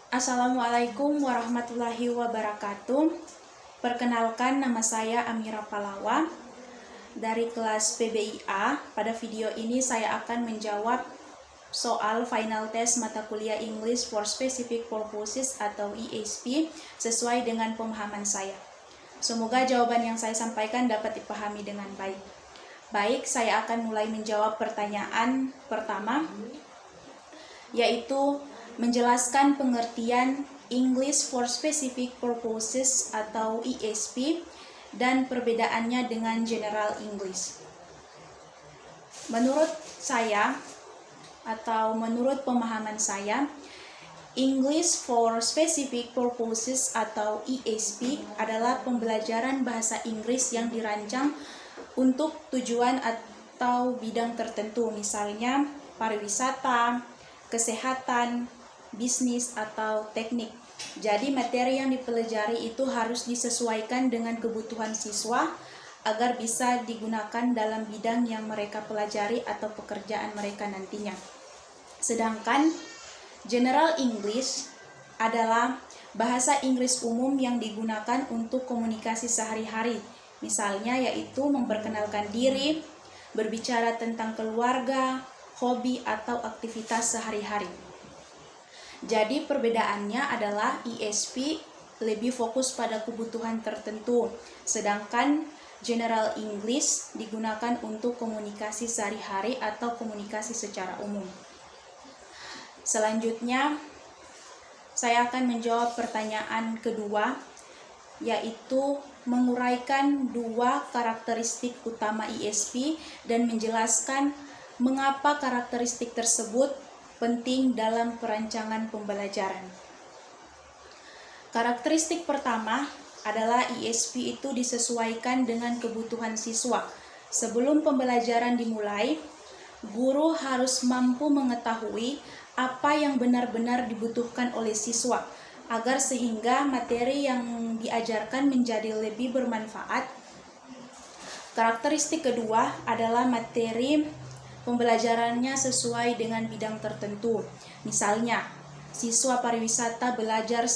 Assalamualaikum warahmatullahi wabarakatuh. Perkenalkan, nama saya Amira Palawa dari kelas PBIA. Pada video ini saya akan menjawab soal final test mata kuliah English for Specific Purposes atau ESP sesuai dengan pemahaman saya. Semoga jawaban yang saya sampaikan dapat dipahami dengan baik. Baik, saya akan mulai menjawab pertanyaan pertama, yaitu menjelaskan pengertian English for Specific Purposes atau ESP dan perbedaannya dengan General English. Menurut saya atau menurut pemahaman saya, English for Specific Purposes atau ESP adalah pembelajaran bahasa Inggris yang dirancang untuk tujuan atau bidang tertentu, misalnya pariwisata, kesehatan, bisnis, atau teknik. Jadi materi yang dipelajari itu harus disesuaikan dengan kebutuhan siswa agar bisa digunakan dalam bidang yang mereka pelajari atau pekerjaan mereka nantinya. Sedangkan General English adalah bahasa Inggris umum yang digunakan untuk komunikasi sehari-hari. Misalnya yaitu memperkenalkan diri, berbicara tentang keluarga, hobi, atau aktivitas sehari-hari. Jadi perbedaannya adalah ESP lebih fokus pada kebutuhan tertentu, sedangkan General English digunakan untuk komunikasi sehari-hari atau komunikasi secara umum. Selanjutnya, saya akan menjawab pertanyaan kedua, yaitu menguraikan dua karakteristik utama ESP dan menjelaskan mengapa karakteristik tersebut penting dalam perancangan pembelajaran. Karakteristik pertama adalah ESP itu disesuaikan dengan kebutuhan siswa. Sebelum pembelajaran dimulai, guru harus mampu mengetahui apa yang benar-benar dibutuhkan oleh siswa, agar sehingga materi yang diajarkan menjadi lebih bermanfaat. Karakteristik kedua adalah materi pembelajarannya sesuai dengan bidang tertentu. Misalnya, siswa pariwisata belajar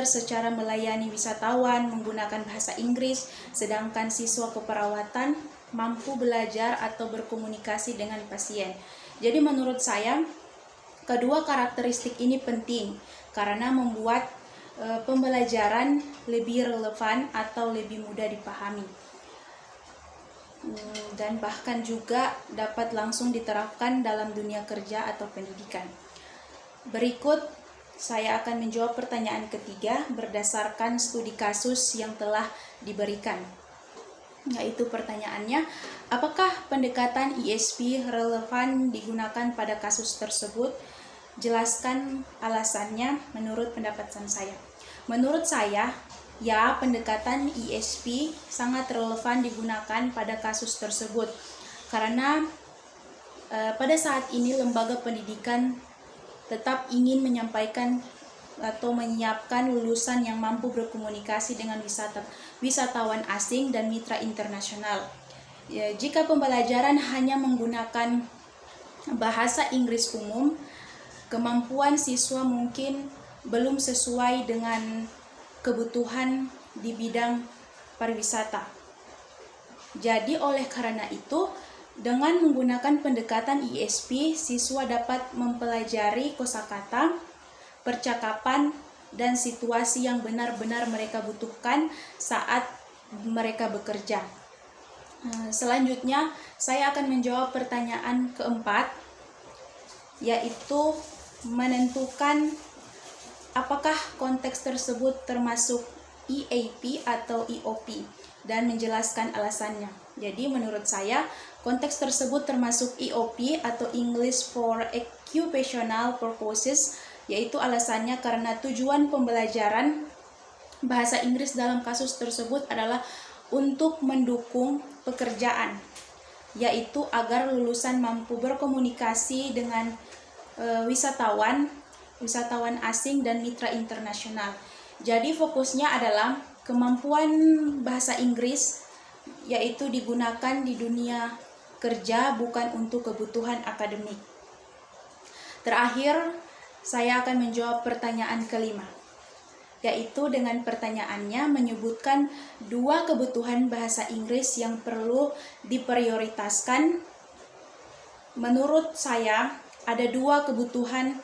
secara melayani wisatawan menggunakan bahasa Inggris, sedangkan siswa keperawatan mampu belajar atau berkomunikasi dengan pasien. Jadi menurut saya, kedua karakteristik ini penting karena membuat pembelajaran lebih relevan atau lebih mudah dipahami, dan bahkan juga dapat langsung diterapkan dalam dunia kerja atau pendidikan. Berikut saya akan menjawab pertanyaan ketiga berdasarkan studi kasus yang telah diberikan. Yaitu pertanyaannya, apakah pendekatan ESP relevan digunakan pada kasus tersebut? Jelaskan alasannya menurut pendapatan saya. Menurut saya, ya, pendekatan ESP sangat relevan digunakan pada kasus tersebut karena pada saat ini lembaga pendidikan tetap ingin menyampaikan atau menyiapkan lulusan yang mampu berkomunikasi dengan wisatawan asing dan mitra internasional. Ya, jika pembelajaran hanya menggunakan bahasa Inggris umum, kemampuan siswa mungkin belum sesuai dengan kebutuhan di bidang pariwisata. Jadi oleh karena itu, dengan menggunakan pendekatan ESP, siswa dapat mempelajari kosakata, percakapan, dan situasi yang benar-benar mereka butuhkan saat mereka bekerja. Selanjutnya, saya akan menjawab pertanyaan keempat, yaitu menentukan apakah konteks tersebut termasuk EAP atau EOP dan menjelaskan alasannya. Jadi menurut saya, konteks tersebut termasuk EOP atau English for Occupational Purposes, yaitu alasannya karena tujuan pembelajaran bahasa Inggris dalam kasus tersebut adalah untuk mendukung pekerjaan, yaitu agar lulusan mampu berkomunikasi dengan wisatawan asing dan mitra internasional. Jadi fokusnya adalah kemampuan bahasa Inggris, yaitu digunakan di dunia kerja bukan untuk kebutuhan akademik. Terakhir, Saya akan menjawab pertanyaan kelima, yaitu dengan pertanyaannya menyebutkan 2 kebutuhan bahasa Inggris yang perlu diprioritaskan. Menurut saya, ada 2 kebutuhan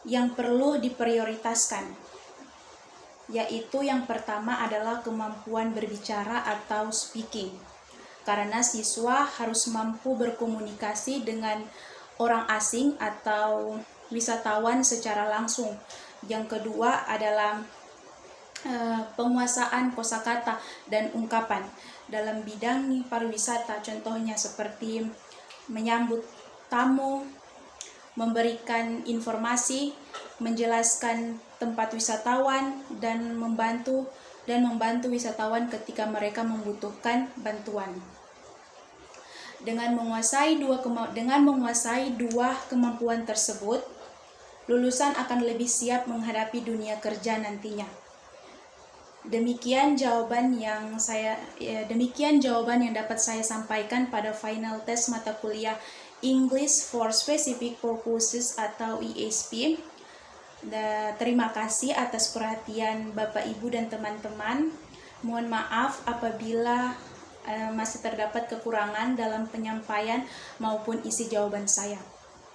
yang perlu diprioritaskan, yaitu yang pertama adalah kemampuan berbicara atau speaking, karena siswa harus mampu berkomunikasi dengan orang asing atau wisatawan secara langsung. Yang kedua adalah penguasaan kosakata dan ungkapan dalam bidang pariwisata, contohnya seperti menyambut tamu, memberikan informasi, menjelaskan tempat wisatawan, dan membantu wisatawan ketika mereka membutuhkan bantuan. Dengan menguasai dua kemampuan tersebut, lulusan akan lebih siap menghadapi dunia kerja nantinya. Demikian jawaban yang dapat saya sampaikan pada final test mata kuliah English for Specific Purposes atau ESP. Terima kasih atas perhatian Bapak, Ibu, dan teman-teman. Mohon maaf apabila masih terdapat kekurangan dalam penyampaian maupun isi jawaban saya.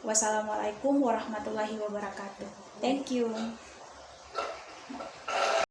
Wassalamualaikum warahmatullahi wabarakatuh. Thank you.